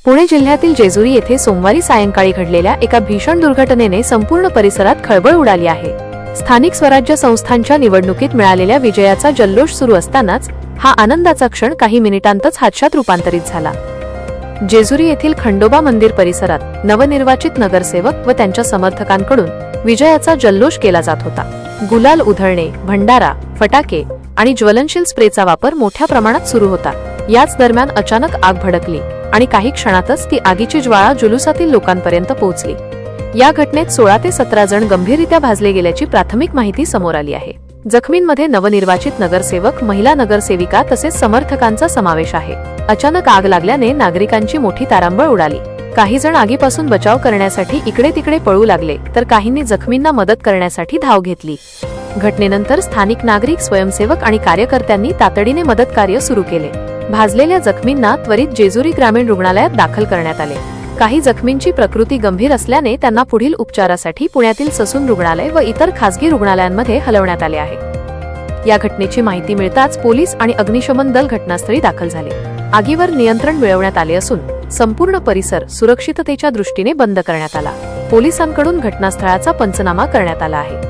पुणे जिल्ह्यातील जेजुरी येथे सोमवारी सायंकाळी घडलेल्या एका भीषण दुर्घटनेने संपूर्ण परिसरात खळबळ उडाली आहे। स्थानिक स्वराज्य संस्थांच्या निवडणुकीत मिळालेल्या विजयाचा जल्लोष सुरू असतानाच हा आनंदाचा क्षण काही मिनिटांतच हादशात रूपांतरित झाला। जेजुरी येथील खंडोबा मंदिर परिसरात नवनिर्वाचित नगरसेवक व त्यांच्या समर्थकांकडून विजयाचा जल्लोष केला जात होता। गुलाल उधळणे, भंडारा, फटाके आणि ज्वलनशील स्प्रेचा वापर मोठ्या प्रमाणात सुरू होता। याच दरम्यान अचानक आग भडकली आणि काही क्षणातच ती आगीची ज्वाळा जुलुसातील लोकांपर्यंत पोहोचली। या घटनेत 16 ते 17 जण गंभीररित्या भाजले गेल्याची प्राथमिक माहिती समोर आली आहे। जखमींमध्ये नवनिर्वाचित नगरसेवक, महिला नगरसेविका तसेच समर्थकांचा समावेश आहे। अचानक आग लागल्याने नागरिकांची मोठी तारांबळ उडाली। काही जण आगीपासून बचाव करण्यासाठी इकडे तिकडे पळू लागले, तर काहींनी जखमींना मदत करण्यासाठी धाव घेतली। घटनेनंतर स्थानिक नागरिक, स्वयंसेवक आणि कार्यकर्त्यांनी तातडीने मदत कार्य सुरू केले। भाजलेल्या जखमींना त्वरित जेजुरी ग्रामीण रुग्णालयात दाखल करण्यात आले। काही जखमींची प्रकृती गंभीर असल्याने त्यांना पुढील उपचारासाठी पुण्यातील ससून रुग्णालय व इतर खासगी रुग्णालयांमध्ये हलवण्यात आले आहे। या घटनेची माहिती मिळताच पोलीस आणि अग्निशमन दल घटनास्थळी दाखल झाले। आगीवर नियंत्रण मिळवण्यात आले असून संपूर्ण परिसर सुरक्षिततेच्या दृष्टीने बंद करण्यात आला। पोलिसांकडून घटनास्थळाचा पंचनामा करण्यात आला आहे।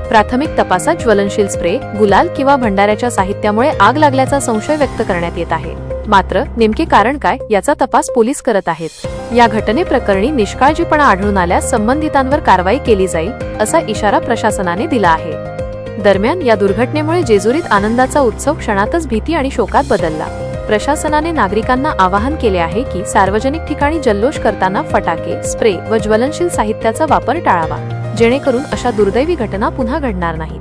प्राथमिक तपासात ज्वलनशील स्प्रे, गुलाल किंवा भंडाऱ्याच्या साहित्यामुळे आग लागल्याचा संशय व्यक्त करण्यात येत आहे। मात्र नेमके कारण काय याचा तपास पोलीस करत आहेत। या घटनेप्रकरणी निष्काळजीपणा आढळून आल्यास संबंधितांवर कारवाई केली जाईल, असा इशारा प्रशासनाने दिला आहे। दरम्यान या दुर्घटनेमुळे जेजुरीत आनंदाचा उत्सव क्षणातच भीती आणि शोकात बदलला। प्रशासनाने नागरिकांना आवाहन केले आहे की सार्वजनिक ठिकाणी जल्लोष करताना फटाके, स्प्रे व ज्वलनशील साहित्याचा वापर टाळावा, जेणेकरून अशा दुर्दैवी घटना पुन्हा घडणार नाहीत।